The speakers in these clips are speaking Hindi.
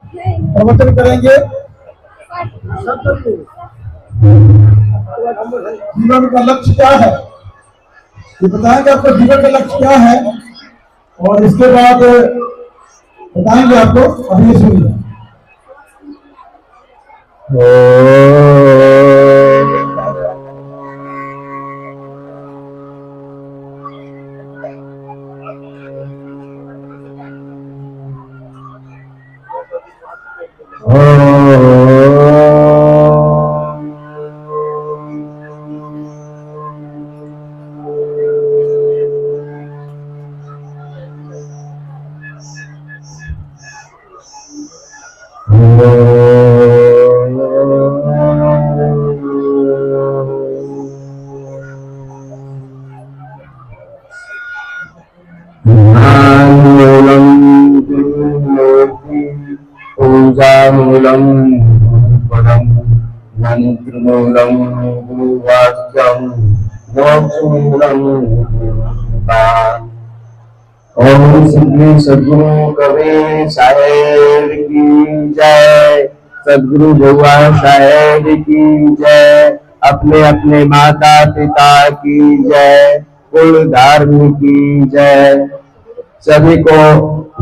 प्रवचन करेंगे। जीवन का लक्ष्य क्या है ये बताएंगे आपको, जीवन का लक्ष्य क्या है, और इसके बाद बताएंगे आपको। अभी सुनिए। पूजामूलम पदम मंत्रमूलम गुरुवाक्यम मोक्षमूलम। ओम श्री सद्गुरु कबीर साहेब की जय, सद्गुरु भगवान साहेब की जय, अपने अपने माता पिता की जय, कुल धार्मिक की जय। सभी को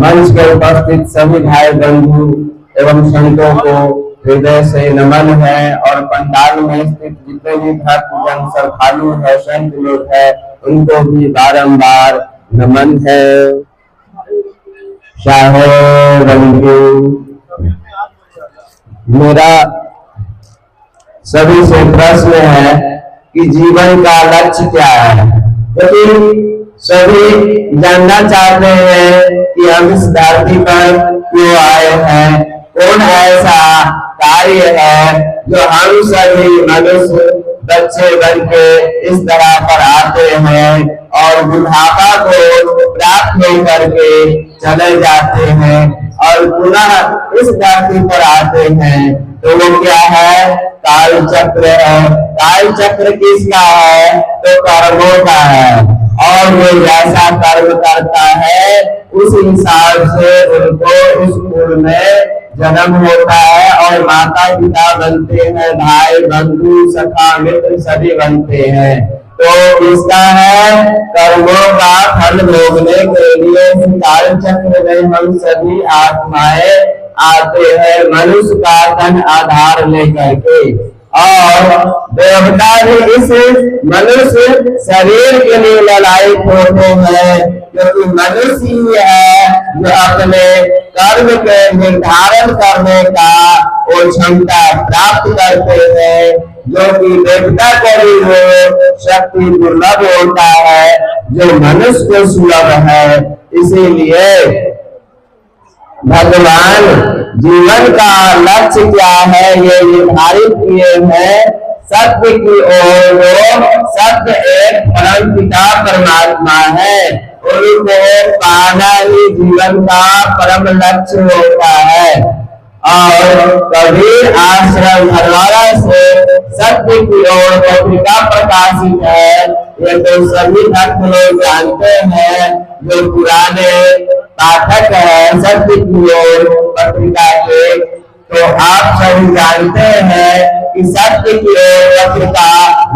मंच पर उपस्थित सभी भाई बंधु एवं संतों को हृदय से नमन है, और पंडाल में स्थित जितने भी भक्तजन श्रद्धालु है, संत लोग है, उनको भी बारंबार नमन है। मेरा सभी से प्रश्न है कि जीवन का लक्ष्य क्या है, क्योंकि सभी जानना चाहते हैं कि हम इस धरती पर क्यों आए हैं, कौन ऐसा कार्य है जो हम सभी मनुष्य बच्चे बन के इस तरह पर आते हैं और बुढ़ापा को प्राप्त नहीं करके चले जाते हैं और पुनः इस धरती पर आते हैं। तो वो क्या है? काल चक्र है। काल चक्र किसका है? तो कर्मों का है, और वो जैसा कर्म करता है उस हिसाब से उनको इस कुल में जन्म होता है और माता पिता बनते हैं, भाई बंधु सखा मित्र सभी बनते हैं। तो इसका है कर्मों का फल भोगने के लिए काल चक्र में हम सभी आत्माएं आते हैं, मनुष्य का तन आधार लेकर के। और देवता भी इस मनुष्य शरीर के लिए ललायित होते हैं, क्योंकि मनुष्य ही है जो अपने कर्म के निर्धारण करने का वो क्षमता प्राप्त करते हैं, जो कि देवता को भी वो शक्ति दुर्लभ होता है जो मनुष्य को सुलभ है। इसीलिए भगवान जीवन का लक्ष्य क्या है ये निर्धारित किए हैं। सत्य की ओर वो सत्य एक परम पिता परमात्मा है, उनको पाना ही जीवन का परम लक्ष्य होता है। और कबीर आश्रम भरवाड़ा से सत्य की ओर पत्रिका प्रकाशित है, ये तो सभी भक्त लोग जानते हैं जो पुराने पाठक है सत्य की ओर पत्रिका के। तो आप सभी जानते हैं कि सत्य की ओर पत्रिका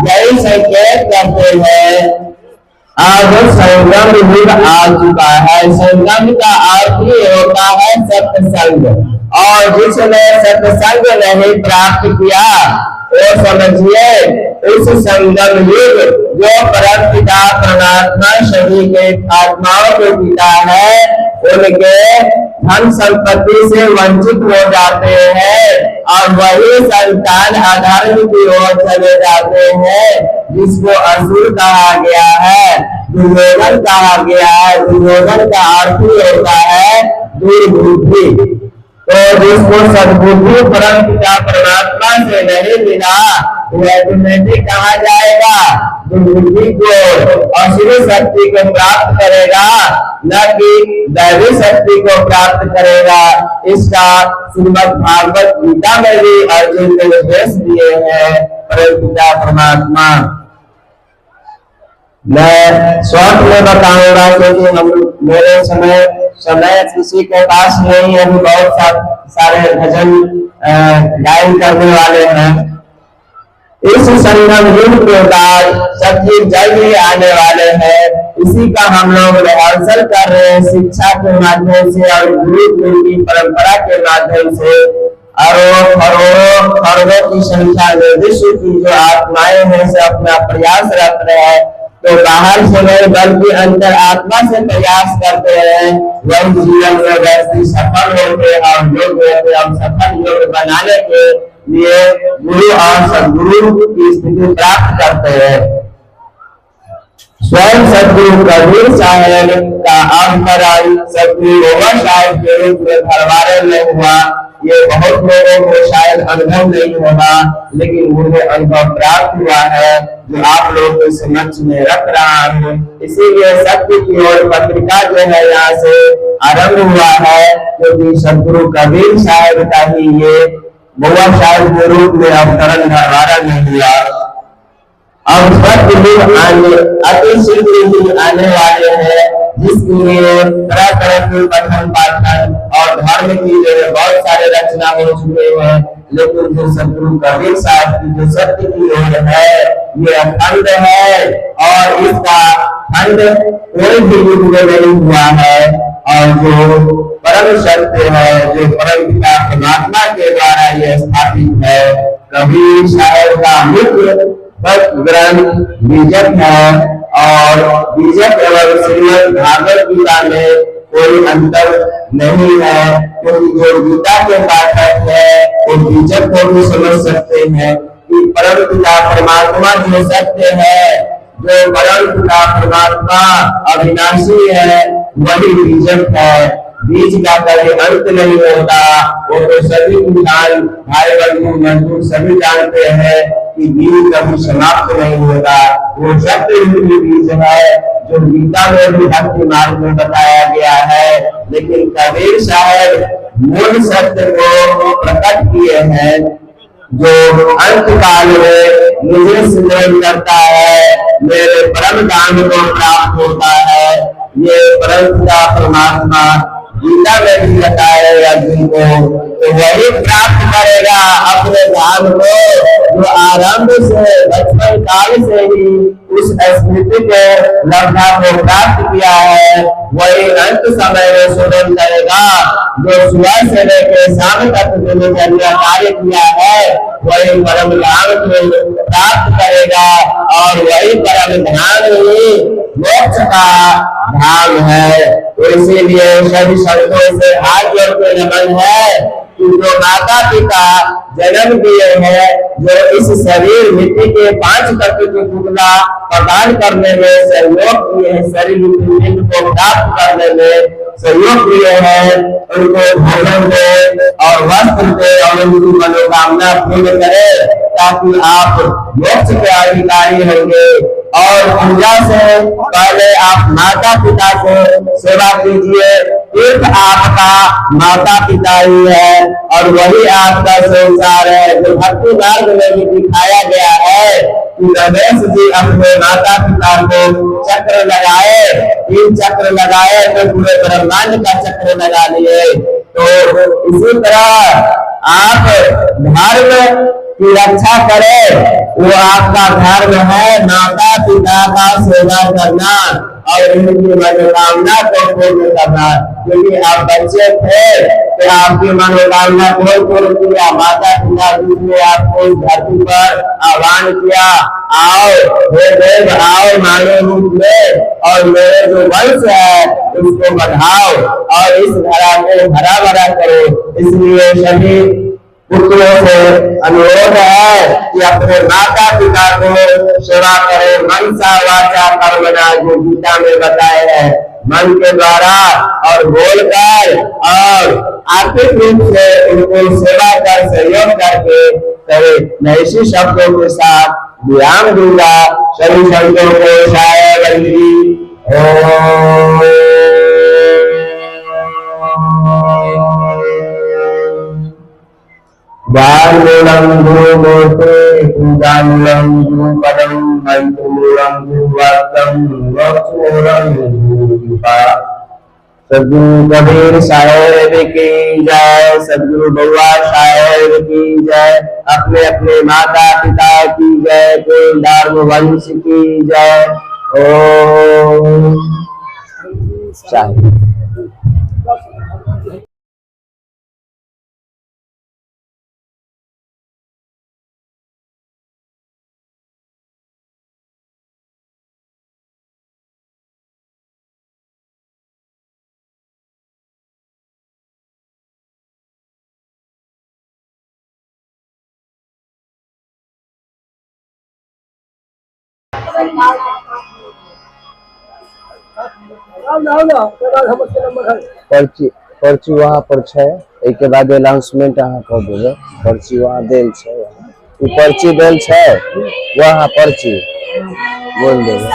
यही संकेत करते हैं अब संगम युग आ चुका है। संगम का अर्थ ही होता है सत्संग, और जिसने सत्संग नहीं प्राप्त किया वो समझिए इस संगम युग जो परम पिता परमात्मा सभी के आत्माओं के पिता है उनके धन संपत्ति से वंचित हो जाते हैं, और वही संतान अधर्म की ओर चले जाते हैं जिसको असुर कहा गया है, दुर्योधन कहा गया है। दुर्योधन का अर्थ ही होता है दुर्बुद्धि। तो जिसको सद्बुद्धि परम पिता परमात्मा से नहीं मिला वह कहा जाएगा, दुर्बुद्धि को असुरी शक्ति को प्राप्त करेगा, न कि दैवी शक्ति को प्राप्त करेगा। इसका श्रीमद् भागवत गीता में भी अर्जुन ने निर्देश दिए हैं परम पिता परमात्मा। मैं शॉर्ट में बताऊंगा क्योंकि हम मेरे समय समय किसी के पास नहीं है। अभी बहुत सारे भजन गायन करने वाले हैं। इस संगम युग के बाद सत्युग जल्द ही आने वाले हैं। इसी का हम लोग रिहर्सल कर रहे हैं शिक्षा के माध्यम से और गुरु की परंपरा के माध्यम से। करोड़ों खरबों की संख्या में विश्व की जो आत्माएं हैं से अपना प्रयास रख रहे हैं। तो बाहर से नहीं बल्कि अंतर आत्मा से प्रयास करते हैं। वही जीवन में व्यक्ति सफल होते हैं और योग होते हैं। सफल योग बनाने के लिए गुरु और सदगुरु की स्थिति प्राप्त करते हैं। स्वयं सदगुरु कबीर साहब का अवतरण सदगुरु गोविंद साहब के रूप में दरबार में हुआ। ये बहुत लोगों को शायद अनुभव नहीं होगा, लेकिन मुझे अनुभव प्राप्त हुआ है जो आप लोगों के समक्ष में रख रहा हूँ। इसीलिए सत्य की ओर पत्रिका जो है यहाँ से आरंभ हुआ है, क्योंकि सदगुरु कबीर साहब का ही ये बुआ साहब के रूप में अवतरण दरबार में हुआ। अब सत्य दिन अति शीघ्र ही आने वाले हैं, जिसके लिए तरह तरह के पठन पाठन और धर्म की जो बहुत सारे रचना हो चुके हैं। लेकिन जो सदगुरु कबीर साहब की जो सत्य की ओर है ये अखंड है और इसका खंड कोई भी युग में नहीं हुआ है। और जो परम सत्य है, जो परम पिता परमात्मा के द्वारा ये स्थापित है। कबीर साहब का मुख्य ग्रंथ बीजक है और बीजक एवं श्रीमद् भागवत गीता में कोई अंतर नहीं है, क्योंकि जो गीता के पाठक है वो बीजक को भी समझ सकते हैं कि परम पिता परमात्मा जो सत्य है, जो परम पिता परमात्मा अविनाशी है, वही बीजक है। बीज का कभी अंत नहीं होता। वो तो सभी इंसान भाई बंधु मजदूर सभी जानते हैं कि बीज कभी समाप्त नहीं होता। वो सत्य बीज है जो गीता में भी भक्ति मार्ग में बताया गया है। लेकिन कबीर साहब मूल सत्य को प्रकट किए हैं, जो अंत काल में मुझे स्मरण करता है मेरे परम धाम को प्राप्त होता है। ये परम पिता परमात्मा गीता में भी बताया अर्जुन को, तो वही प्राप्त करेगा अपने धाम को जो आरंभ से बचपन काल से ही उस स्मृति के लब्धा को प्राप्त किया है। वही अंत समय में सुमन करेगा जो सुबह से लेकर शाम तक दिनचर्या कार्य किया है। वही परम धाम को प्राप्त करेगा और वही परम धाम ही मोक्ष का धाम है। तो इसीलिए सभी संतों से हाथ जोड़ के नमन है कि जो माता पिता जन्म दिए हैं, जो इस शरीर मिट्टी के 5 तत्व के टुकड़ा प्रदान करने में सहयोग किए हैं, शरीर पिंड को प्राप्त करने में सहयोग दिए हैं, उनको भोजन दे और वस्त्र दे और उनकी मनोकामना पूर्ण करे, ताकि आप मोक्ष के अधिकारी होंगे। और पूजा से पहले आप माता पिता को सेवा कीजिए। तीर्थ आपका माता पिता ही है और वही आपका संसार है, जो भक्ति मार्ग में भी दिखाया गया है कि रमेश जी अपने माता पिता को चक्र लगाए, 3 चक्र लगाए तो पूरे ब्रह्मांड का चक्र लगा लिए। तो इसी तरह आप धर्म की रक्षा करें, वो आपका धर्म है माता पिता का सेवा करना और उनकी मनोकामना को पूर्ण करना। क्योंकि आप बच्चे थे तो आपकी मनोकामना को पूर्ण किया, माता पिता ने आपको इस धरती पर आह्वान किया, आओ हे देव आओ मानव रूप में और मेरे जो वंश है उसको बढ़ाओ और इस धरा को हरा भरा करो। इसलिए सभी पुत्रों से अनुरोध है कि अपने माता पिता को सेवा करें, मनसा वाचा कर्मणा, जो गीता में बताए हैं, मन के द्वारा और बोलकर और आर्थिक रूप से उनको सेवा कर सहयोग करके करें। मैं इसी शब्दों के साथ विराम दूंगा। सभी शब्दों को शायद Ganulam Gurumote, Ganulam Gurupadam, Mantumulam Guruvatam, Vakuram Gurupa. सदगुरु कबीर साहेब की जय, सदगुरु बउआ साहेब की जय, अपने अपने माता पिता की जय, कुलधार्म वंश की जय। ओम शांति। पर्ची पर्ची वहाँ पर है, एक के बाद अनाउंसमेंट अहाँ कर देबै। पर्ची वहाँ देल छै, उ पर्ची देल छै वहाँ पर्ची बोल देबै।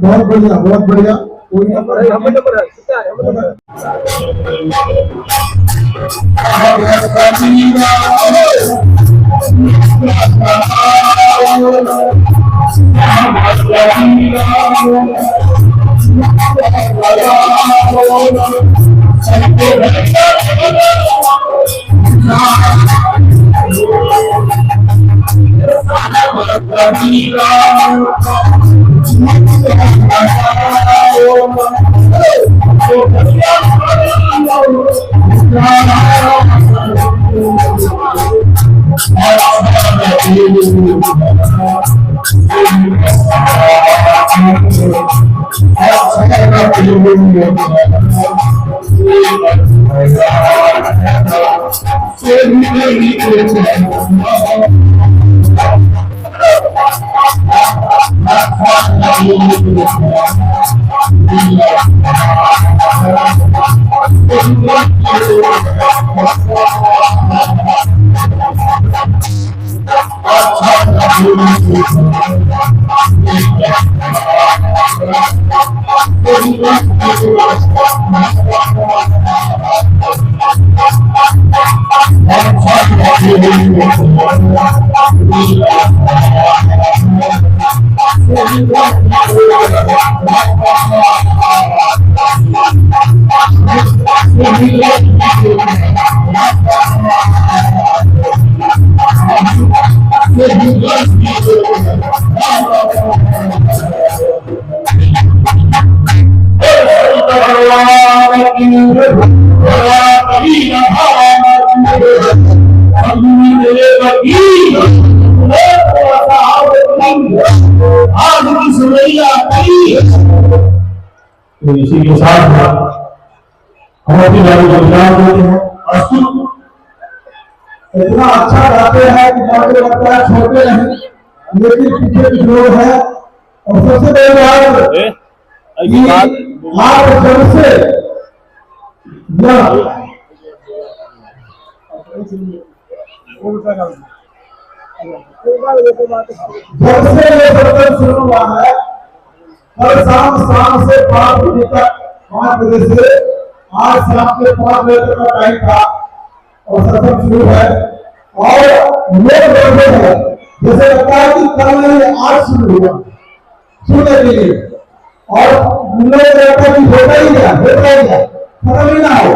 बहुत बढ़िया, बहुत बढ़िया। कोई नंबर है, हम नंबर है, कितना है हम नंबर तो इसी के साथ हम अपनी गाड़ी को विराम देते हैं। अस्तु इतना अच्छा गाते हैं कि मुझे लगता है छोटे नहीं, लेकिन पीछे कुछ लोग हैं। और सबसे बड़ी बात आप जब से ये सत्संग शुरू हुआ है, हर शाम से 5 बजे तक, 5 बजे से आज शाम के 5 बजे तक का टाइम था और सत्संग शुरू है। और लोग बैठे हैं, जैसे लगता है कि कल नहीं आज शुरू हुआ सुनने के लिए। और लोग लगता है कि होता ही गया, खत्म ही ना हो।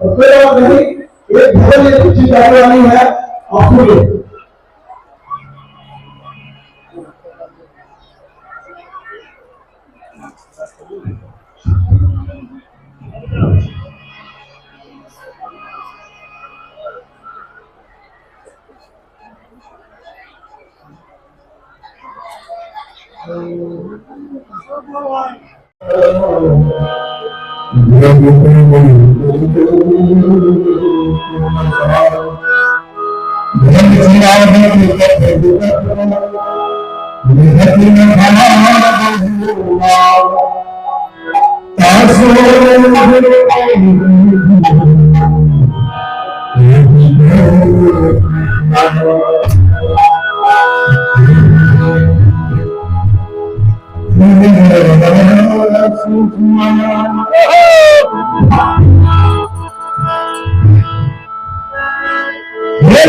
और कोई और नहीं, एक भजन कुछ चीज आने वाली है, आप सुनिए।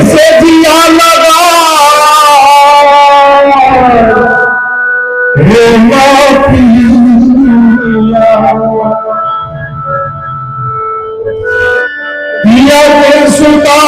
से दिया लगा रे पिया के सुता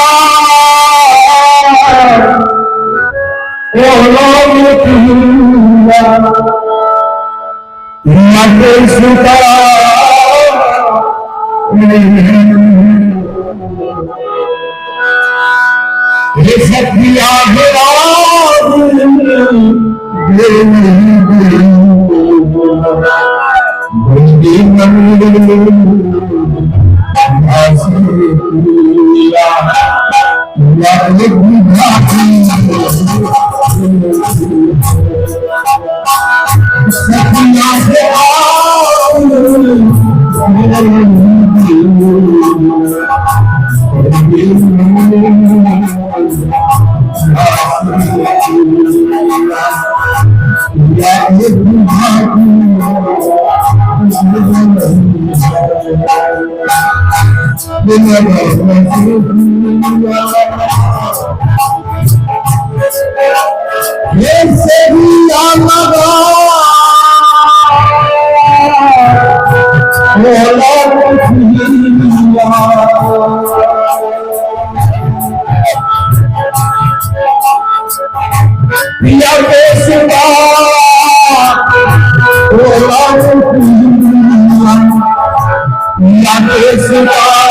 के सुता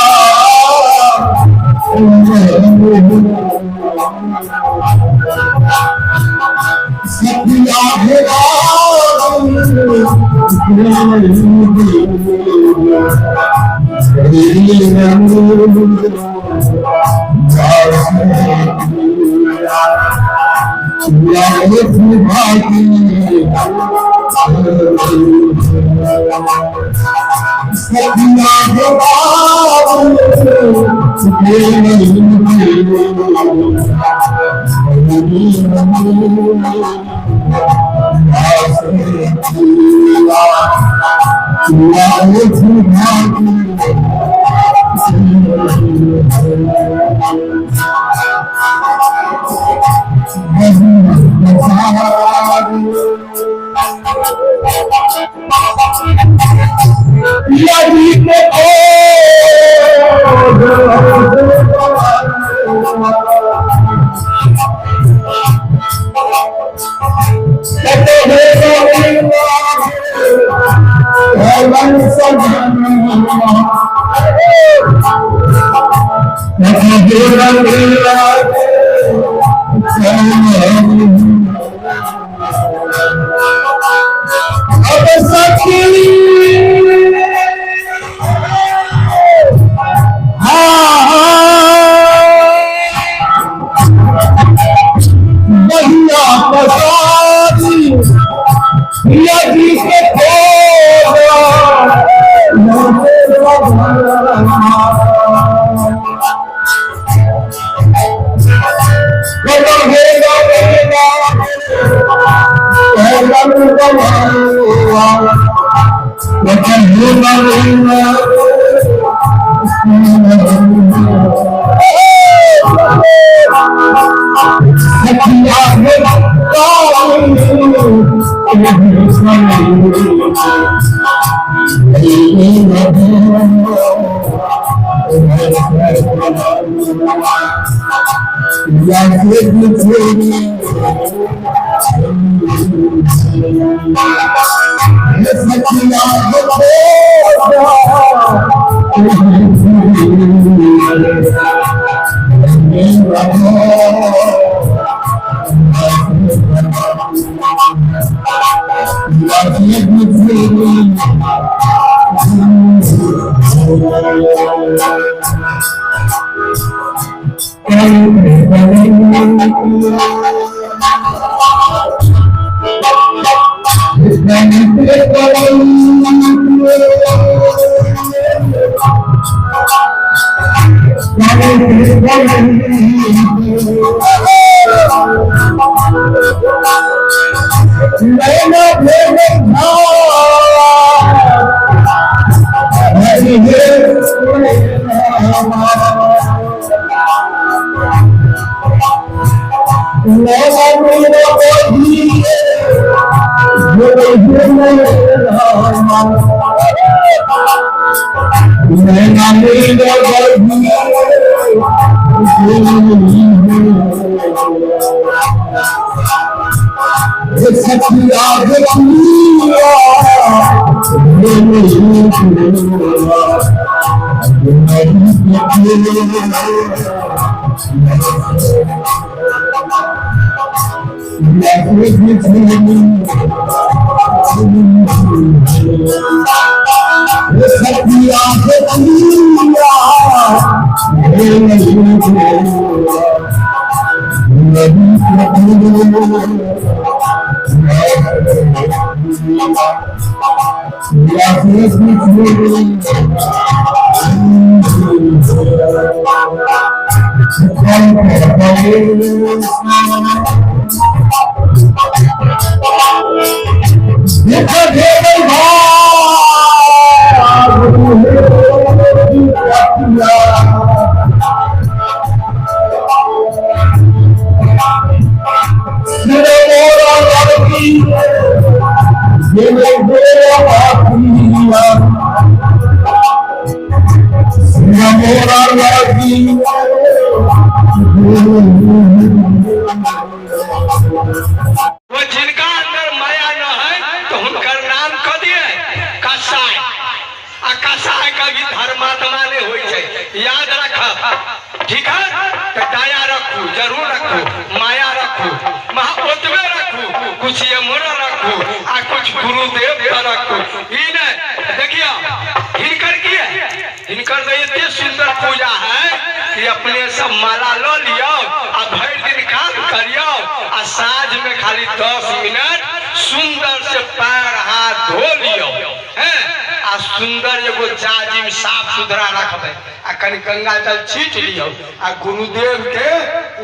गंगा जल छींच लियो आ गुरुदेव के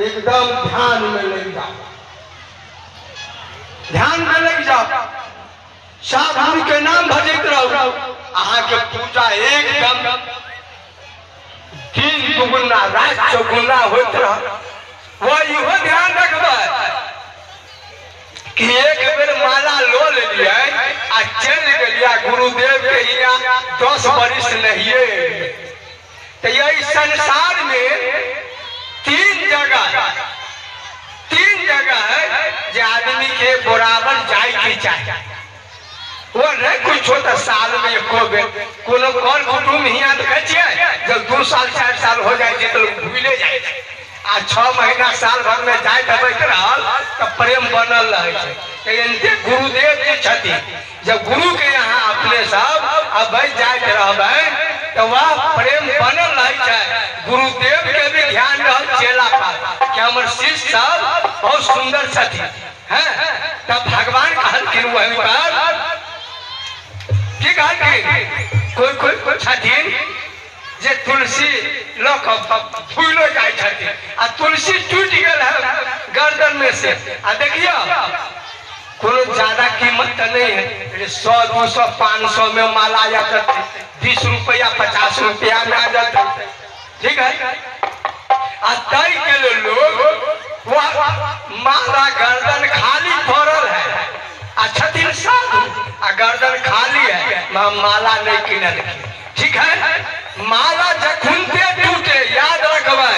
एकदम ध्यान में लग जाओ, ध्यान में लग जाओ, साधु के नाम भजत रहो। अहाँ के पूजा एकदम दिन दुगुना रात चौगुना होत रह। वो इहो ध्यान रखबे कि एक बेर माला लो लेलिए आ चल गेलिया गुरुदेव के यहाँ 10 वर्ष नहीं। तो यही संसार में तीन जगह है जो आदमी के बराबर जाए के चाहिए। वो नहीं कुछ होता साल में एको बेर कोनो कौन कुटुम हियाँ देखे छियै जब 2 साल 4 साल हो जाए तो भूले जाए आ 6 महीना साल भर में जाए तो प्रेम बनल रहे। गुरुदेव जी छथि जब गुरु के यहाँ अपने सब अब जाए रहबे तो वह प्रेम बनल रहे। गुरुदेव के भी ध्यान रह चेला का कि हमर शिष्य सब बहुत सुंदर छथि हैं। तब भगवान कहलखिन वही पर की कहलखिन कोई छथिन जे तुलसी लक फूलो जाए छथिन आ तुलसी टूट गेल है गर्दन में से। आ देखियो कोनो ज्यादा कीमत तो नहीं है, 100 200 500 में माला आ जाता, 20 रुपया 50 रुपया में आ जाता, ठीक है। आ तय के लोग माला गर्दन खाली पड़ल है आ छथिन साधु आ गर्दन खाली है, माला नहीं किनल, ठीक है। माला जखुनते टूटे याद रखबे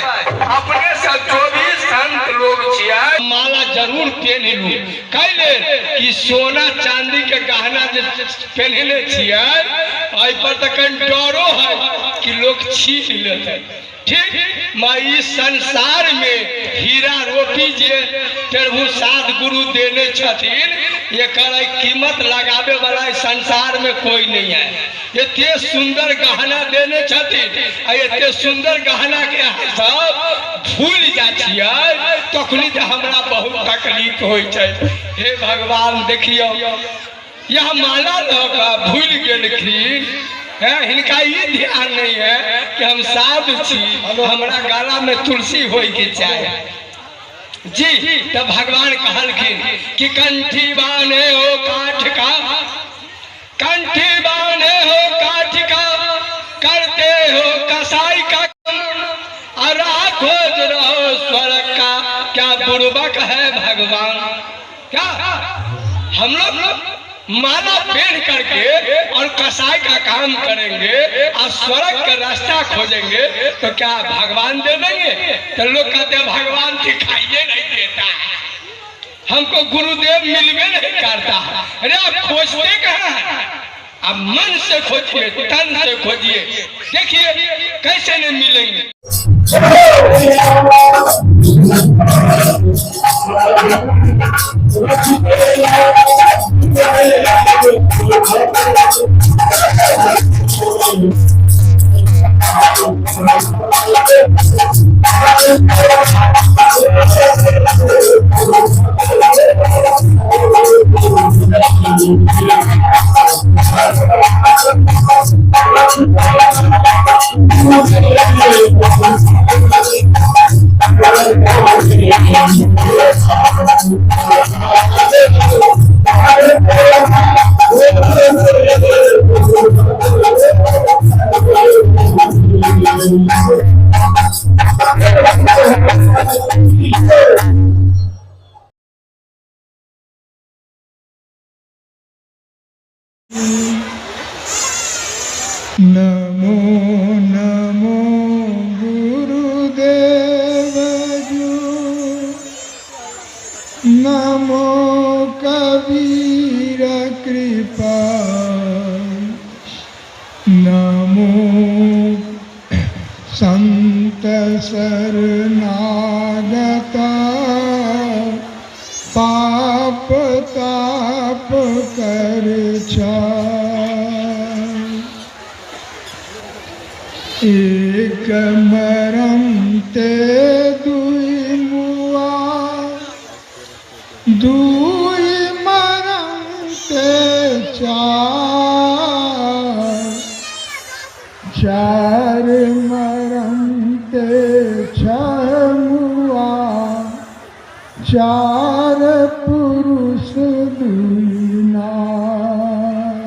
अपने सब जो भी संत लोग छिया माला जरूर पहन लू कैले कि सोना चांदी के गहना जे पहनले छिया आई पर तो कहीं डरो है कि लोग छीन लेते। ठीक मैं इस संसार में हीरा रोटी जे प्रभु साध गुरु देने छथिन एकर कीमत लगावे वाला इस संसार में कोई नहीं है। इतने सुंदर गहना देने छथिन इतने सुंदर गहना के सब भूल जाइए तखनी तो हमरा बहुत तकलीफ हो। हे भगवान देखियो यह माला लगा भूल गेलखिन है इनका ये ध्यान नहीं है कि हम साधु छी हमारा गला में तुलसी हो के चाहे जी। तब भगवान कहलखिन कि कंठी बाने हो काठ का कंठी बाने हो काठ का करते हो कसाई का और खोज रहो स्वर्ग का। क्या बुर्बक है भगवान क्या हम लोग माला पहन करके और कसाई का काम करेंगे और स्वर्ग का रास्ता खोजेंगे तो क्या भगवान दे देंगे? तो लोग कहते हैं भगवान दिखाइए नहीं देता है हमको गुरुदेव मिलवे नहीं करता। अरे आप खोजते कहाँ हैं? आप मन से खोजिए तन से खोजिए देखिए कैसे नहीं मिलेंगे। नमो नमो गुरुदेव जो नमो कबीर कृपा नमो संत शरणागता पाप ताप कर एक मरम ते दुई मुआ दुई मरम ते चार मरम ते छह मुआ चार पुरुष दुई नार।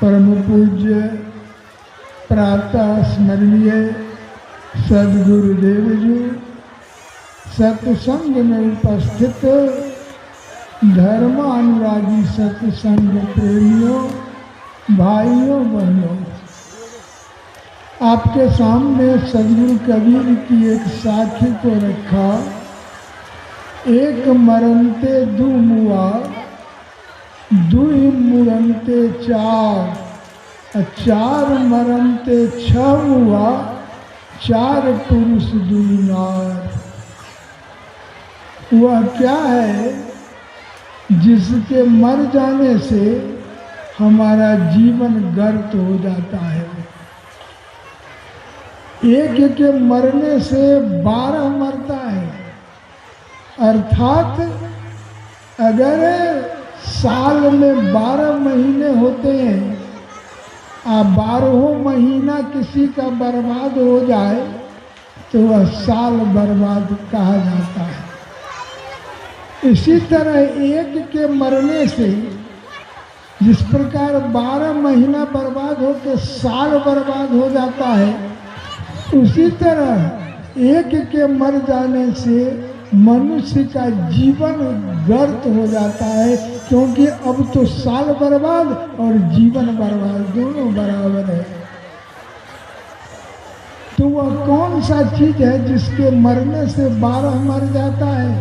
परम पूज्य प्रातः स्मरणीय सदगुरुदेव जी सत्संग में उपस्थित धर्मानुरागी सत्संग प्रेमियों भाइयों बहनों, आपके सामने सदगुरु कबीर की एक साखी को रखा। एक मरनते दू मुआ दुई मुरनते चार चार मरनते छह हुआ चार पुरुष दुई नार। वह क्या है जिसके मर जाने से हमारा जीवन गर्त हो जाता है। एक के मरने से 12 मरता है, अर्थात अगर साल में 12 महीने होते हैं 12 महीना किसी का बर्बाद हो जाए तो वह साल बर्बाद कहा जाता है। इसी तरह एक के मरने से जिस प्रकार 12 महीना बर्बाद होकर साल बर्बाद हो जाता है, उसी तरह एक के मर जाने से मनुष्य का जीवन व्यर्थ हो जाता है, क्योंकि अब तो साल बर्बाद और जीवन बर्बाद दोनों बराबर है। तो तो वह कौन सा चीज है जिसके मरने से 12 मर जाता है?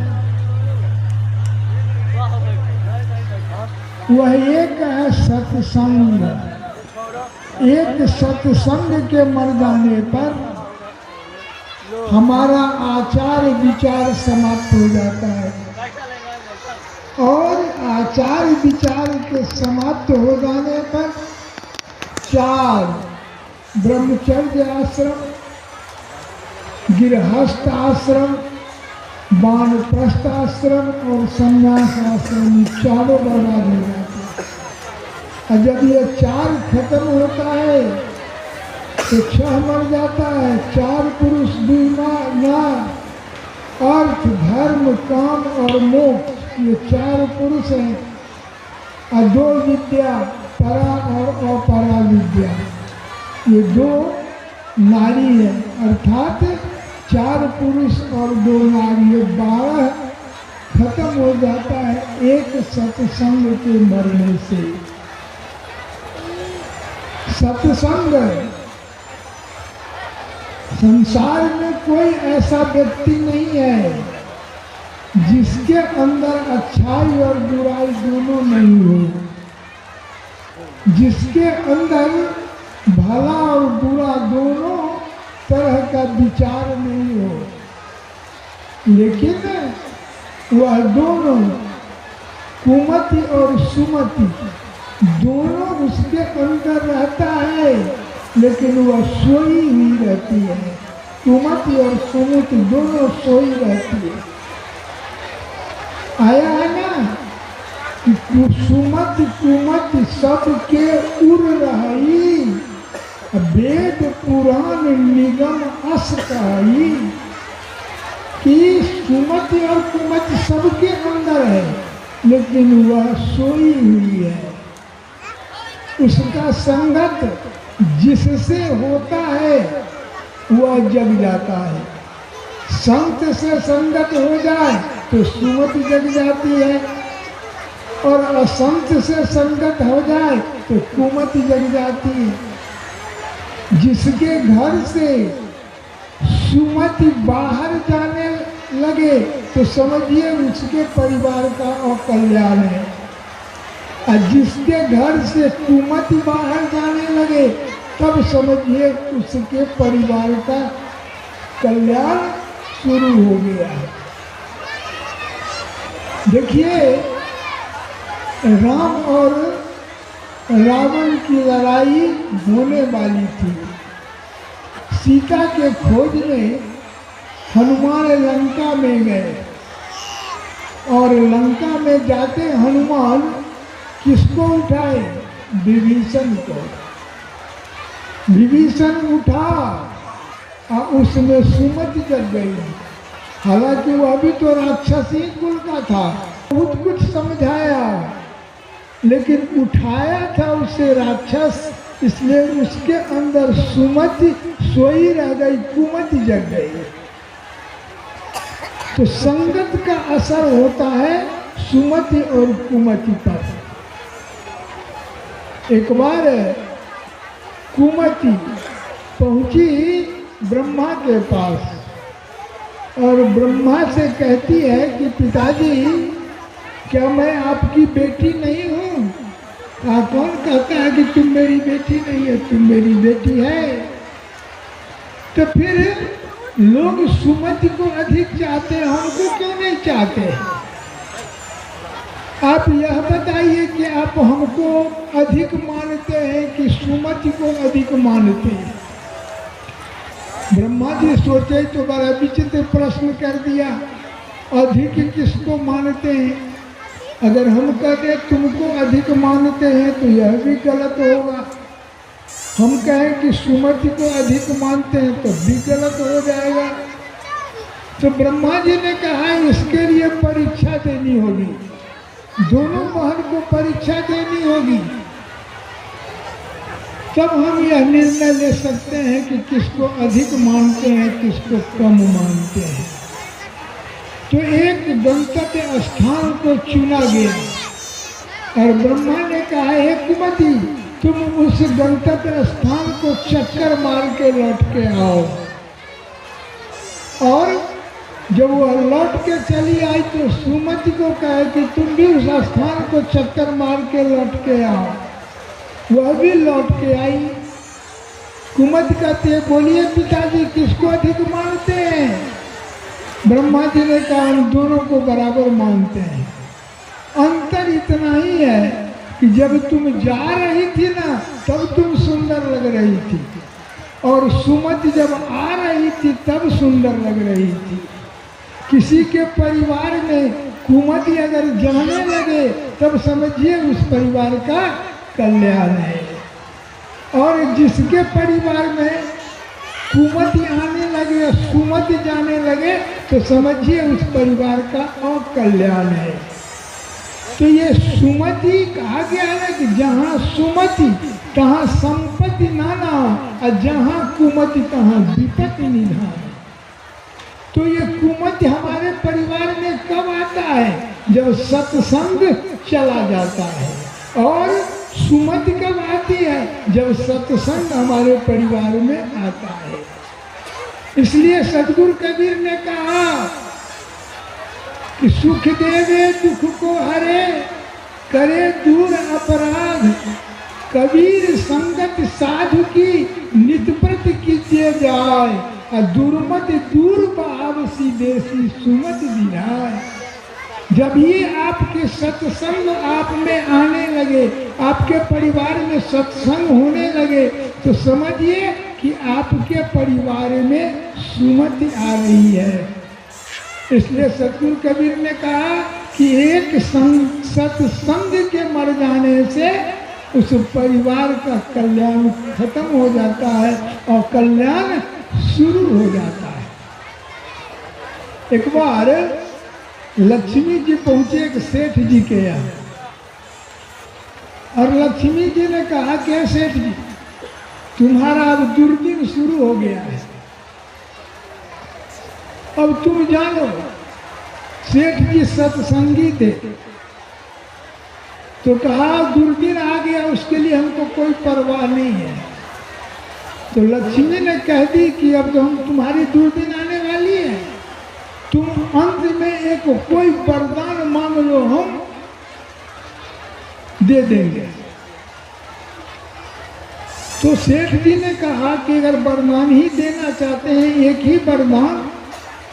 वह एक है सत्संग। एक सत्संग के मर जाने पर हमारा आचार विचार समाप्त हो जाता है, और आचार विचार के समाप्त हो जाने पर 4 ब्रह्मचर्य आश्रम, गृहस्थ आश्रम, वानप्रस्थ आश्रम और संन्यास आश्रम, चारों बर्बाद हो जाते हैं। और जब ये 4 खत्म होता है तो 6 मर जाता है। 4 पुरुष 2 नार, अर्थ धर्म काम और मोक्ष, ये 4 पुरुष हैं, और 2 विद्या, परा और अपरा विद्या, ये 2 नारी है। अर्थात 4 पुरुष और 2 नारी, ये 12 खत्म हो जाता है एक सत्संग के मरने से। सत्संग, संसार में कोई ऐसा व्यक्ति नहीं है जिसके अंदर अच्छाई और बुराई दोनों नहीं हो, जिसके अंदर भला और बुरा दोनों तरह का विचार नहीं हो, लेकिन वह दोनों कुमति और सुमति दोनों उसके अंदर रहता है, लेकिन वह सोई ही रहती है। कुमति और सुमति दोनों सोई रहती है। आया है ना कि सुमति कुमति सबके उड़ रही, वेद पुराण निगम अस कही, कि सुमति और कुमति सबके अंदर है, लेकिन वह सोई हुई है। उसका संगत जिससे होता है वह जग जाता है। संत से संगत हो जाए तो सुमति जग जाती है, और असंत से संगत हो जाए तो कुमति जग जाती है। जिसके घर से सुमति बाहर जाने लगे तो समझिए उसके परिवार का अकल्याण है, और जिसके घर से कुमति बाहर जाने लगे तब समझिए उसके परिवार का कल्याण शुरू हो गया है। देखिए, राम और रावण की लड़ाई होने वाली थी। सीता के खोज में हनुमान लंका में गए, और लंका में जाते हनुमान किसको उठाए? विभीषण को। विभीषण उठा और उसमें सुमति जग गई। हालांकि वह भी तो राक्षसी कुल का था, बहुत कुछ समझाया, लेकिन उठाया था उसे राक्षस, इसलिए उसके अंदर सुमति सोई रह गई, कुमति जग गई। तो संगत का असर होता है सुमति और कुमति पर। एक बार कुमति पहुंची ब्रह्मा के पास, और ब्रह्मा से कहती है कि पिताजी, क्या मैं आपकी बेटी नहीं हूँ? कौन कहता है कि तुम मेरी बेटी नहीं है? तुम मेरी बेटी है। तो फिर लोग सुमति को अधिक चाहते हैं, हमको क्यों नहीं चाहते? आप यह बताइए कि आप हमको अधिक मानते हैं कि सुमति को अधिक मानते हैं? ब्रह्मा जी सोचे तो बड़ा विचित्र प्रश्न कर दिया, अधिक किसको मानते हैं? अगर हम कहते तुमको अधिक मानते हैं तो यह भी गलत होगा। हम कहें कि सुमति को अधिक मानते हैं तो भी गलत हो जाएगा। तो ब्रह्मा जी ने कहा इसके लिए परीक्षा देनी होगी, दोनों महल को परीक्षा देनी होगी, तब हम यह निर्णय ले सकते हैं कि किसको अधिक मानते हैं, किसको कम मानते हैं। तो एक गंतव्य स्थान को चुना गया, और ब्रह्मा ने कहा हे कुमति, तुम उस गंतव्य स्थान को चक्कर मार के लौट के आओ। और जब वो लौट के चली आई तो सुमति को कहे कि तुम भी उस स्थान को चक्कर मार के लौट के आओ। वह भी लौट के आई। कुमति कहते बोलिए पिताजी किसको अधिक मानते हैं? ब्रह्मा जी ने कहा हम दोनों को बराबर मानते हैं। अंतर इतना ही है कि जब तुम जा रही थी ना तब तुम सुंदर लग रही थी, और सुमति जब आ रही थी तब सुंदर लग रही थी। किसी के परिवार में कुमति अगर जाने लगे तब समझिए उस परिवार का कल्याण है, और जिसके परिवार में कुमति आने लगे, सुमति जाने लगे तो समझिए उस परिवार का अकल्याण है। तो ये सुमति कहा गया है कि जहाँ सुमति तहाँ संपत्ति नाना हो, और जहाँ कुमति तहाँ विपत्ति निधान। तो ये कुमति हमारे परिवार में कब आता है? जब सत्संग चला जाता है। और सुमति कब आती है? जब सत्संग हमारे परिवार में आता है। इसलिए सदगुरु कबीर ने कहा कि सुख देवे दुख को हरे, करे दूर अपराध, कबीर संगत साधु की नित प्रति कीजिए जाए, और दुर्मत दूर पावसी देसी सुमत दिराय। जब ये आपके सत्संग आप में आने लगे, आपके परिवार में सत्संग होने लगे, तो समझिए कि आपके परिवार में सुमति आ रही है। इसलिए सतगुरु कबीर ने कहा कि एक सत्संग के मर जाने से उस परिवार का कल्याण खत्म हो जाता है और कल्याण शुरू हो जाता है। एक बार लक्ष्मी जी पहुंचे एक सेठ जी के यहाँ, और लक्ष्मी जी ने कहा कि सेठ जी तुम्हारा अब दुर्दिन शुरू हो गया है, अब तुम जानो। सेठ जी सत्संगी थे, तो कहा दुर्दिन आ गया, उसके लिए हमको कोई परवाह नहीं है। तो लक्ष्मी ने कह दी कि अब तो हम तुम्हारी दुर्दिन आने वाली है, तुम अंत में एक कोई वरदान मांग लो, हम दे देंगे। तो सेठ जी ने कहा कि अगर वरदान ही देना चाहते हैं, एक ही वरदान,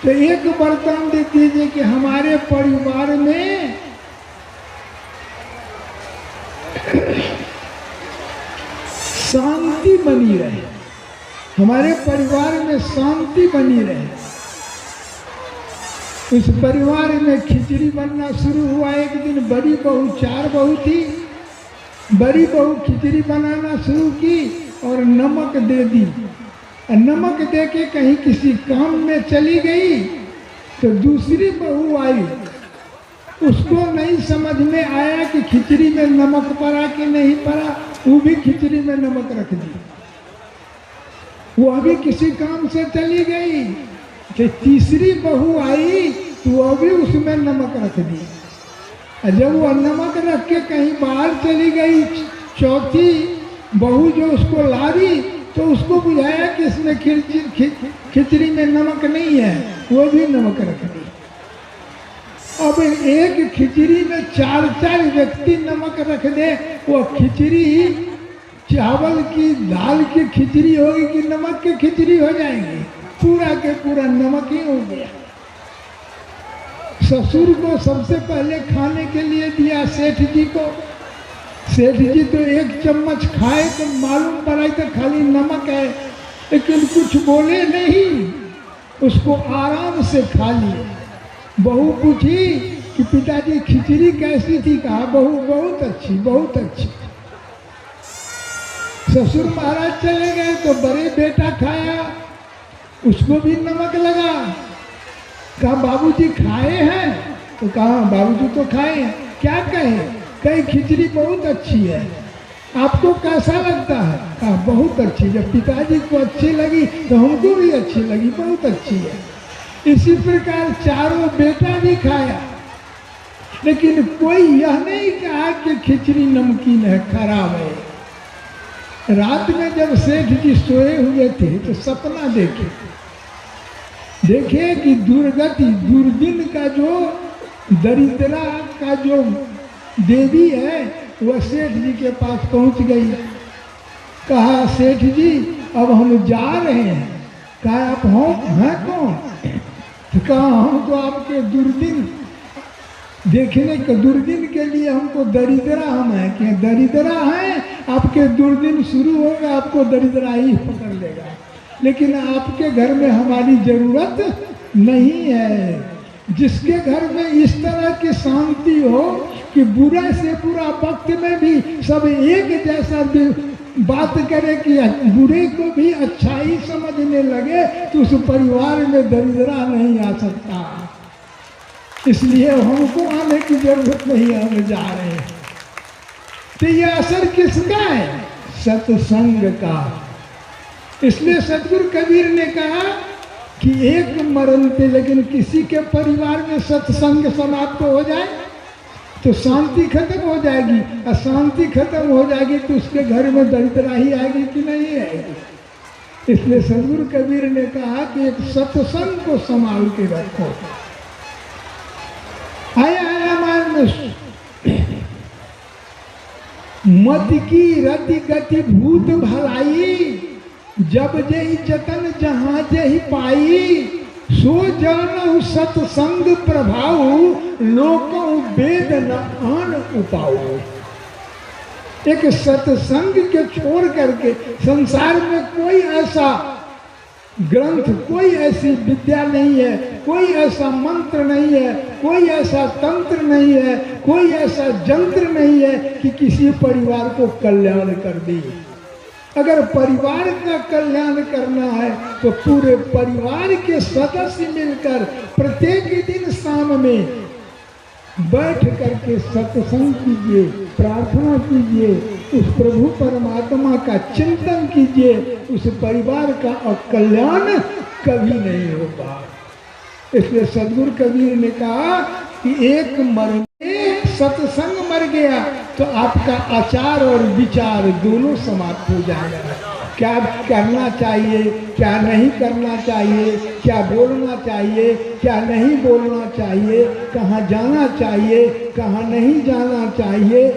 तो एक वरदान दे दीजिए कि हमारे परिवार में शांति बनी रहे, हमारे परिवार में शांति बनी रहे। उस परिवार में खिचड़ी बनना शुरू हुआ। एक दिन बड़ी बहू, 4 बहू थी, बड़ी बहू खिचड़ी बनाना शुरू की और नमक दे दी। नमक दे के कहीं किसी काम में चली गई, तो दूसरी बहू आई, उसको नहीं समझ में आया कि खिचड़ी में नमक पड़ा कि नहीं पड़ा, वो भी खिचड़ी में नमक रख दी। वो अभी किसी काम से चली गई, तो तीसरी बहू आई तो वो भी उसमें नमक रख दी। जब वो नमक रख के कहीं बाहर चली गई, चौथी बहू जो उसको ला दी, तो उसको बुझाया कि इसमें खिचड़ी में नमक नहीं है, वो भी नमक रख दी। अब एक खिचड़ी में 4-4 व्यक्ति नमक रख दे, वो खिचड़ी चावल की, दाल की खिचड़ी होगी कि नमक की खिचड़ी हो जाएगी? पूरा के पूरा नमक ही हो गया। ससुर को सबसे पहले खाने के लिए दिया सेठ जी को। सेठ जी तो 1 चम्मच खाए तो मालूम पड़ा तो खाली नमक है, लेकिन कुछ बोले नहीं, उसको आराम से खा लिए। बहू पूछी कि पिताजी खिचड़ी कैसी थी? कहा बहू बहुत अच्छी, बहुत अच्छी। ससुर महाराज चले गए तो बड़े बेटा खाया, उसको भी नमक लगा। कहा बाबूजी खाए हैं? तो कहा बाबूजी तो खाए हैं। क्या कहे? कहीं खिचड़ी बहुत अच्छी है, आपको कैसा लगता है? कहा बहुत अच्छी। जब पिताजी को अच्छी लगी तो हमको भी अच्छी लगी, बहुत अच्छी है। इसी प्रकार चारों बेटा भी खाया, लेकिन कोई यह नहीं कहा कि खिचड़ी नमकीन है, खराब है। रात में जब सेठ जी सोए हुए थे तो सपना देखे, देखिए कि दुर्गति दुर्दिन का जो दरिद्रा का जो देवी है वह सेठ जी के पास पहुंच गई। कहा सेठ जी अब हम जा रहे हैं। कहा आप हैं कौन? तो कहा हम तो आपके दुर्दिन देखने के दुर्दिन के लिए हमको दरिद्रा हम हैं कि दरिद्रा हैं, आपके दुर्दिन शुरू होगा आपको दरिद्रा ही पकड़ लेगा, लेकिन आपके घर में हमारी जरूरत नहीं है। जिसके घर में इस तरह की शांति हो कि बुरा से बुरा वक्त में भी सब एक जैसा बात करे कि बुरे को भी अच्छाई समझने लगे, तो उस परिवार में दरिद्रा नहीं आ सकता। इसलिए हमको आने की जरूरत नहीं, हम जा रहे हैं। तो ये असर किसका है? सत्संग का। इसलिए सतगुरु कबीर ने कहा कि एक मरण पे लेकिन किसी के परिवार में सत्संग समाप्त हो जाए तो शांति खत्म हो जाएगी, और शांति खत्म हो जाएगी तो उसके घर में दरिद्रा ही आएगी कि नहीं आएगी। इसलिए सतगुरु कबीर ने कहा कि एक सत्संग को संभाल के रखो। आया मान मत की रति गति भूत भलाई, जब जही जतन जहाँ जही पाई, सो जानहु सत्संग प्रभाव, लोकों वेद न आन उपाऊ। एक सत्संग के छोड़ करके संसार में कोई ऐसा ग्रंथ, कोई ऐसी विद्या नहीं है, कोई ऐसा मंत्र नहीं है, कोई ऐसा तंत्र नहीं है, कोई ऐसा जंत्र नहीं है कि किसी परिवार को कल्याण कर दे। अगर परिवार का कल्याण करना है तो पूरे परिवार के सदस्य मिलकर प्रत्येक दिन शाम में बैठ करके सत्संग कीजिए, प्रार्थना कीजिए, उस प्रभु परमात्मा का चिंतन कीजिए, उस परिवार का कल्याण कभी नहीं होगा। इसलिए सदगुरु कबीर ने कहा कि एक सत्संग मर गया तो आपका आचार और विचार दोनों समाप्त हो जाएगा। क्या करना चाहिए, क्या नहीं करना चाहिए, क्या बोलना चाहिए, क्या नहीं बोलना चाहिए, कहाँ जाना चाहिए, कहाँ नहीं जाना चाहिए,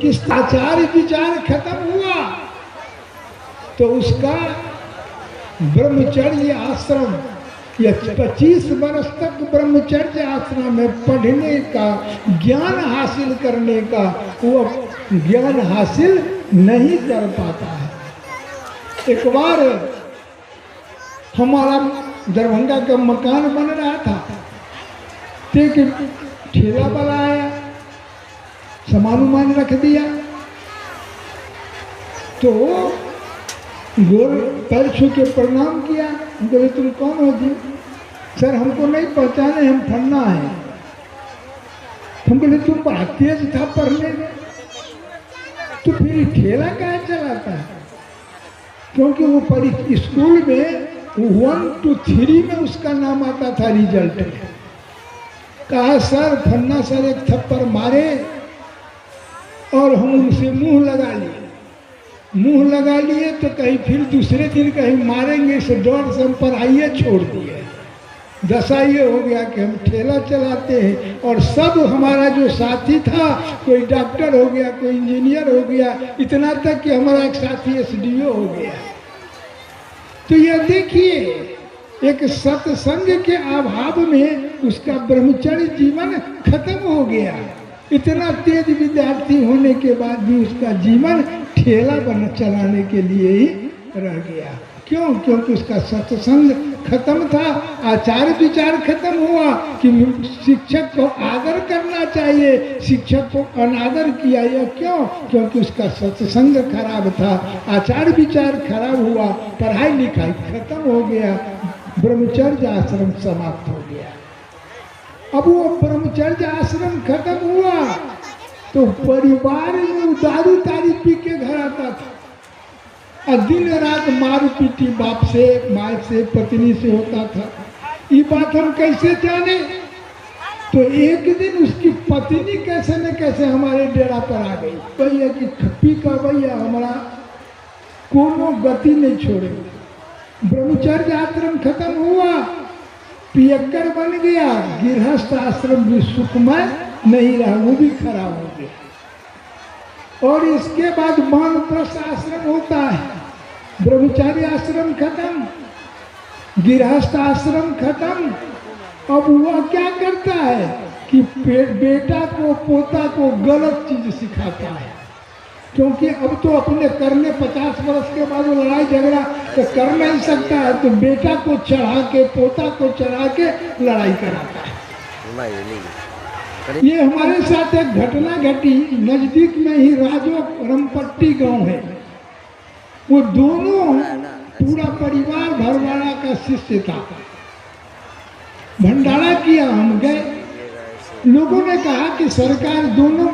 किस आचार विचार खत्म हुआ तो उसका ब्रह्मचर्य आश्रम या 25 वर्ष तक ब्रह्मचर्य आश्रम में पढ़ने का, ज्ञान हासिल करने का, वो ज्ञान हासिल नहीं कर पाता है। एक बार हमारा दरभंगा का मकान बन रहा था, एक ठेला वाला आया, सामान उमान रख दिया, तो गोर पैर छू के प्रणाम किया। हम बोले तुम कौन हो जी? सर हमको नहीं पहचाने, हम फन्ना है। हम बोले तुम बड़ा तेज था पढ़ने में, तो फिर ठेला काहे चलाता है? क्योंकि वो स्कूल में 1 to 3 में उसका नाम आता था रिजल्ट में। कहा सर फन्ना सर एक थप्पड़ मारे और हम उनसे मुंह लगा लिए तो कहीं फिर दूसरे दिन कहीं मारेंगे, इस डर से हम पढ़ाइए छोड़ दिए। दशा ये हो गया कि हम ठेला चलाते हैं और सब हमारा जो साथी था, कोई डॉक्टर हो गया, कोई इंजीनियर हो गया, इतना तक कि हमारा एक साथी SDO हो गया। तो ये देखिए एक सत्संग के अभाव में उसका ब्रह्मचर्य जीवन खत्म हो गया। इतना तेज विद्यार्थी होने के बाद भी उसका जीवन ठेला चलाने के लिए ही रह गया। क्यों? क्योंकि उसका सत्संग खत्म था, आचार विचार खत्म हुआ कि शिक्षक को आदर करना चाहिए, शिक्षक को अनादर किया। या क्यों? क्योंकि उसका सत्संग खराब था, आचार विचार खराब हुआ, पढ़ाई लिखाई खत्म हो गया, ब्रह्मचर्य आश्रम समाप्त हो गया। अब वो ब्रह्मचर्य आश्रम खत्म हुआ तो परिवार में दारू तारी पी के घर आता था और दिन रात मार पीटी बाप से, माँ से, पत्नी से होता था। ये बात हम कैसे जाने? तो एक दिन उसकी पत्नी कैसे न कैसे हमारे डेरा पर आ गई। भैया की खप्पी का भैया हमारा कोनो गति नहीं छोड़े। ब्रह्मचर्य आश्रम खत्म हुआ पियक्कर बन गया, गृहस्थ आश्रम भी सुखमय नहीं रहा, वो भी खराब हो गया। और इसके बाद वानप्रस्थ आश्रम होता है, ब्रह्मचारी आश्रम खत्म, गृहस्थ आश्रम खत्म। अब वह क्या करता है कि बेटा को पोता को गलत चीज सिखाता है, क्योंकि अब तो अपने करने 50 वर्ष के बाद वो लड़ाई झगड़ा तो कर नहीं सकता है, तो बेटा को चढ़ा के पोता को चढ़ा के लड़ाई कराता है। ये हमारे साथ एक घटना घटी, नजदीक में ही राजो रमपट्टी गांव है। वो दोनों पूरा परिवार भरवाड़ा का शिष्य था। भंडारा किया, हम गए, लोगों ने कहा कि सरकार दोनों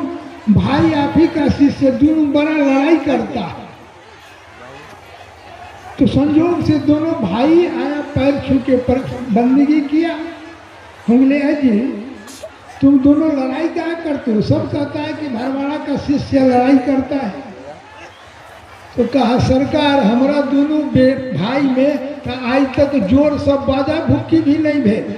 भाई आप ही का शिष्य दोनों बड़ा लड़ाई करता है। तो संयोग से दोनों भाई आया, पैर छू के बंदगी किया। हम बोले जी तुम दोनों लड़ाई क्या करते हो? सब कहता है कि भरवाड़ा का शिष्य लड़ाई करता है। तो कहा सरकार हमारा दोनों भाई में आज तक जोर सब बाजा भुक्की भी नहीं भेल,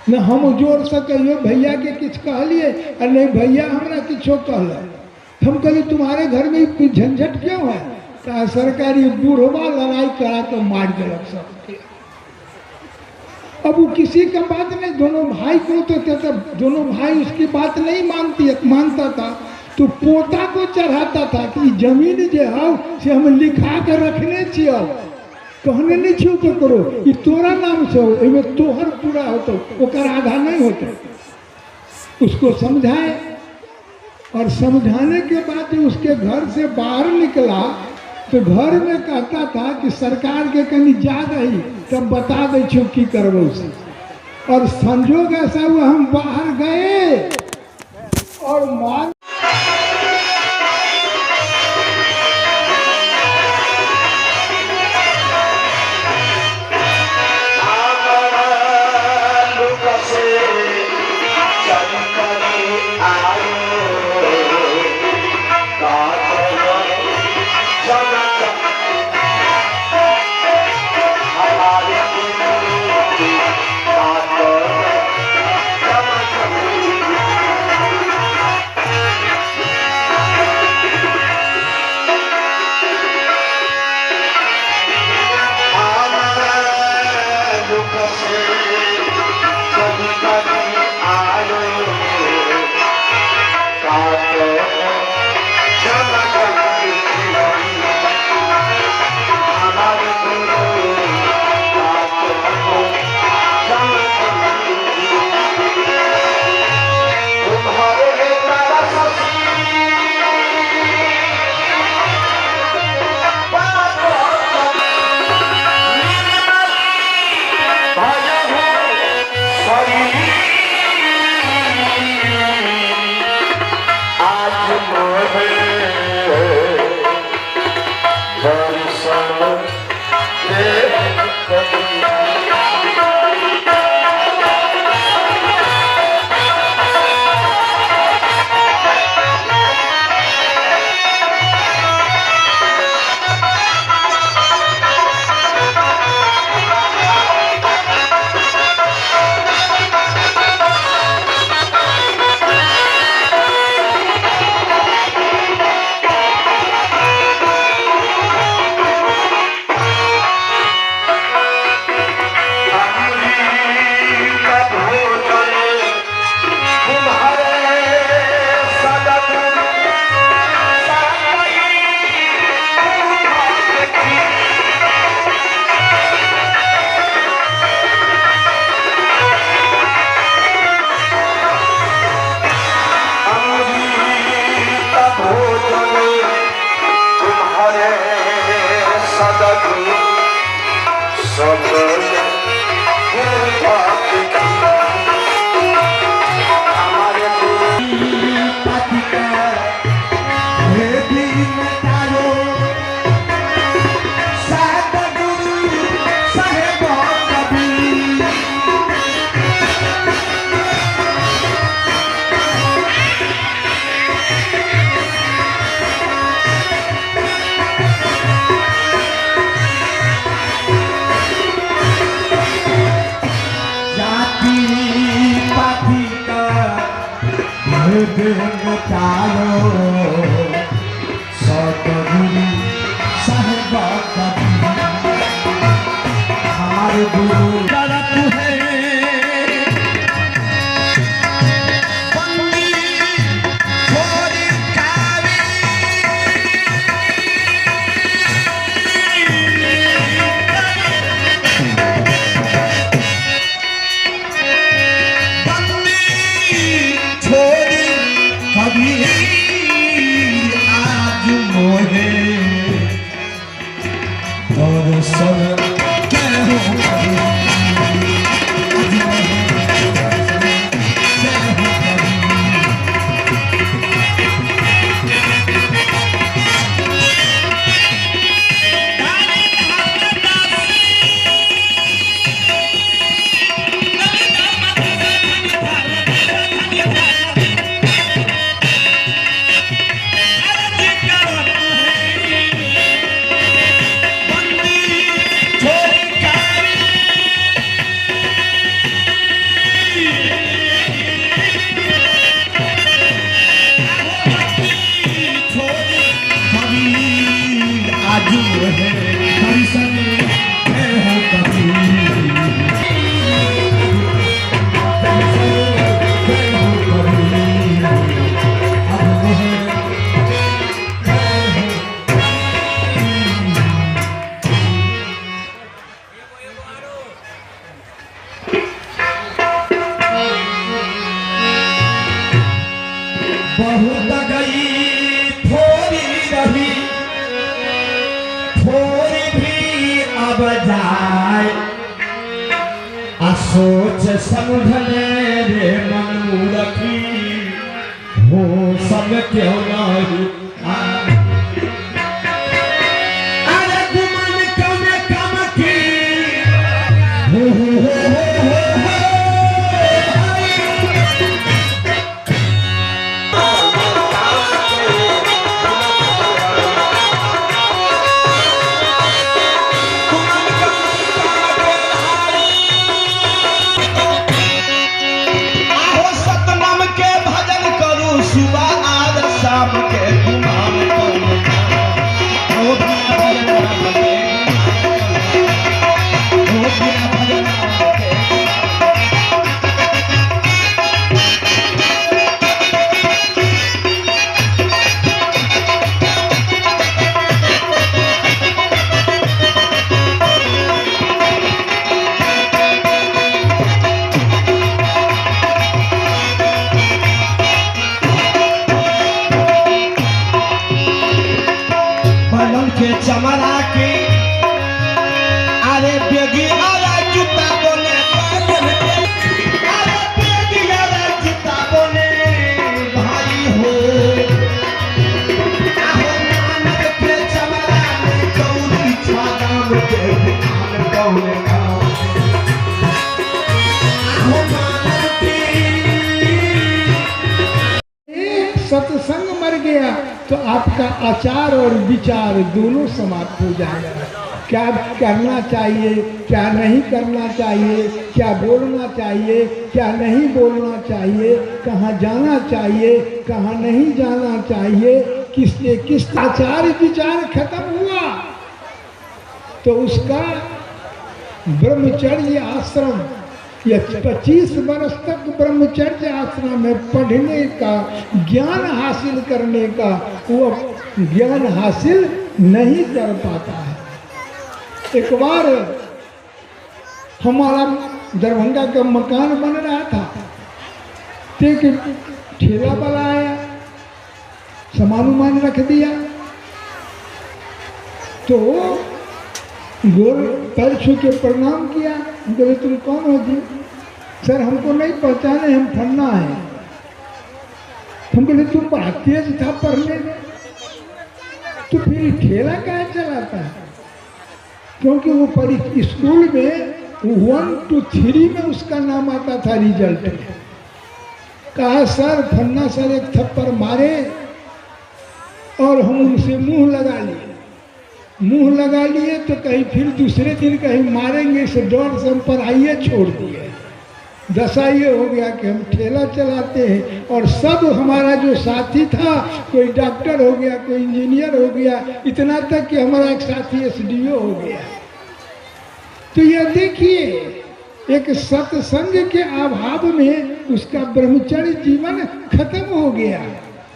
न हम जोर से कहियो भैया के किछ कहलिए और नहीं भैया हमरा किछो कहल। हम कहली तुम्हारे घर में कुछ झंझट क्यों है? कहा सरकारी बूढ़वा लड़ाई करा तो मार दिलक सबके। अब वो किसी का बात नहीं, दोनों भाई को तो दोनों भाई उसकी बात नहीं मानता था, तो पोता को चढ़ाता था कि जमीन जो है से हम लिखा कर रखने चाहिए, कहने नहीं छू के करो, ये तोरा नाम से हो, इनमें तोहर पूरा हो तो ओकर आधा नहीं होता। उसको समझाए और समझाने के बाद जो उसके घर से बाहर निकला तो घर में कहता था कि सरकार के कहीं जा रही तब बता दे छो की करबो से। और संजोग ऐसा हुआ हम बाहर गए और मान चारो सतगुरु साहेब हमारे गुरु तरफ है बहुत गई थोड़ी रही थोड़ी भी अब जाए सोच समझने रे मन मूर्खी हो सब क्यों नहीं अरे गुमान कम कम की चमरा के अरे बेगी आला जूता बोले अरे बेगी आला जूता बोले भाई हो आहो मानव के चमरा में गौरी छादाम के दुकान गौरे आहो मानव एक सत्संग मर गया तो आपका आचार और विचार दोनों समाप्त हो जाएगा। क्या करना चाहिए, क्या नहीं करना चाहिए, क्या बोलना चाहिए, क्या नहीं बोलना चाहिए, कहाँ जाना चाहिए, कहाँ नहीं जाना चाहिए, किसने किस आचार विचार खत्म हुआ तो उसका ब्रह्मचर्य आश्रम या 25 वर्ष तक ब्रह्मचर्य आश्रम में पढ़ने का ज्ञान हासिल करने का वो ज्ञान हासिल नहीं कर पाता है। एक बार हमारा दरभंगा का मकान बन रहा था, एक ठेला वाला आया, सामान उमान रख दिया, तो गोर पैर छू के प्रणाम किया। बोले तुम कौन हो जी? सर हमको नहीं पहचाने, हम फन्ना है। हम बोले तुम बड़ा तेज था पढ़ने में, तो फिर ठेला क्या चलाता है? क्योंकि वो पढ़ी स्कूल में 1 to 3 में उसका नाम आता था रिजल्ट में। कहा सर फन्ना सर एक थप्पड़ मारे और हम उनसे मुंह लगा लिए। मुंह लगा लिए तो कहीं फिर दूसरे दिन कहीं मारेंगे, इस डर से हम पढ़ाइए छोड़ दिए। दशा ये हो गया कि हम ठेला चलाते हैं और सब हमारा जो साथी था, कोई डॉक्टर हो गया, कोई इंजीनियर हो गया, इतना तक कि हमारा एक साथी एसडीओ हो गया। तो यह देखिए, एक सत्संग के अभाव में उसका ब्रह्मचर्य जीवन खत्म हो गया।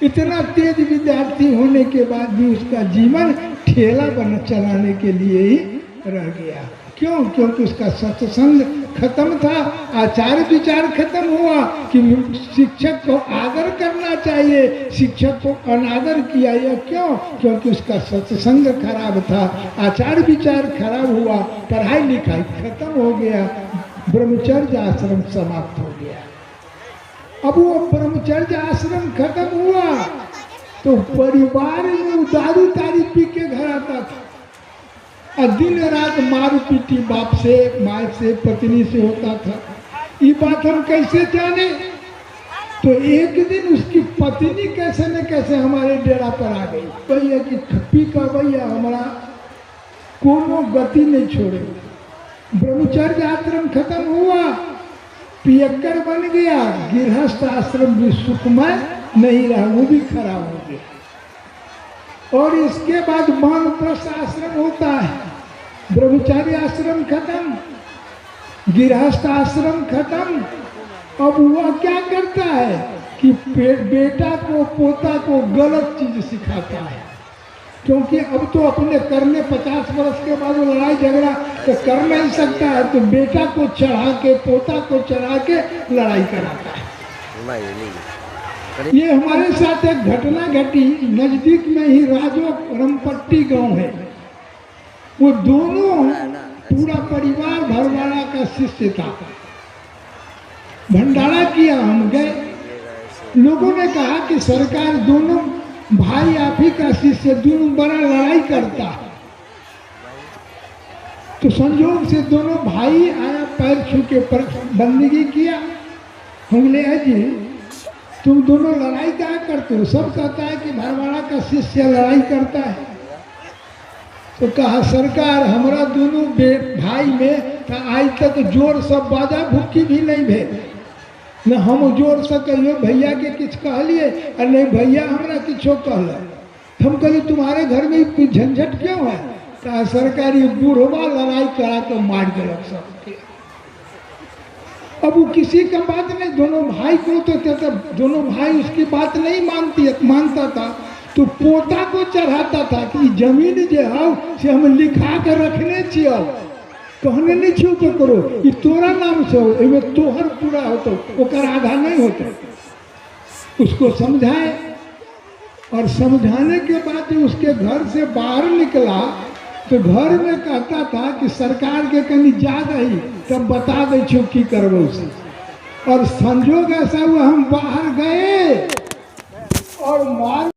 इतना तेज विद्यार्थी होने के बाद भी उसका जीवन ठेला बन चलाने के लिए ही रह गया। क्यों? क्योंकि उसका सत्संग खत्म था, आचार विचार खत्म हुआ कि शिक्षक को आदर करना चाहिए, शिक्षक को अनादर किया। यह क्यों? क्योंकि उसका सत्संग खराब था, आचार विचार खराब हुआ, पढ़ाई लिखाई खत्म हो गया, ब्रह्मचर्य आश्रम समाप्त हो गया। अब वो ब्रह्मचर्य आश्रम खत्म हुआ तो परिवार में दारू तारी पी के घर आता था और दिन रात मार पीटी बाप से, माँ से, पत्नी से होता था। ये बात हम कैसे जाने? तो एक दिन उसकी पत्नी कैसे न कैसे हमारे डेरा पर आ गई। भैया कि खप्पी का भैया हमारा कोनो गति नहीं छोड़े। ब्रह्मचर्य आश्रम खत्म हुआ, पियक्कर बन गया, गृहस्थ आश्रम भी सुखमय नहीं रहा, वो भी खराब हो गया। और इसके बाद वानप्रस्थ आश्रम होता है, ब्रह्मचारी आश्रम खत्म, गृहस्थ आश्रम खत्म। अब वह क्या करता है कि बेटा को, पोता को गलत चीज सिखाता है, क्योंकि अब तो अपने करने 50 वर्ष के बाद वो लड़ाई झगड़ा तो कर नहीं सकता है, तो बेटा को चढ़ा के, पोता को चढ़ा के लड़ाई कराता है। ये हमारे साथ एक घटना घटी, नजदीक में ही राजो रमपट्टी गांव है। वो दोनों पूरा परिवार भरवाड़ा का शिष्य था। भंडारा किया, हम गए, लोगों ने कहा कि सरकार दोनों भाई आप ही का शिष्य, दोनों बड़ा लड़ाई करता है। तो संयोग से दोनों भाई आया, पैर छू के बंदगी किया। हम ले जी तुम दोनों लड़ाई क्या करते हो? सब कहता है कि भरवाड़ा का शिष्य लड़ाई करता है। तो कहा सरकार हमारा दोनों भाई में आज तक जोर सब बाजा भुक्की भी नहीं भेल, न हम जोर से कहियो भैया के किछ कहलिए और नहीं भैया हमरा किछो कहल। हम कहली तुम्हारे घर में कोई झंझट क्यों है? कहा सरकारी बूढ़वा लड़ाई करा तो मार दिलक सबके। अब वो किसी का बात नहीं, दोनों भाई को तो दोनों भाई उसकी बात नहीं मानता था, तो पोता को चढ़ाता था कि जमीन जो है से हम लिखा के रखने छियो, कहने नहीं छो तो करो, ये तोरा नाम से हो, इनमें तोहर पूरा हो तो ओकर आधा नहीं होता। उसको समझाए और समझाने के बाद उसके घर से बाहर निकला तो घर में कहता था कि सरकार के कहीं जा रही तब बता दे छो की करबो से। और संजोग ऐसा हुआ हम बाहर गए और मार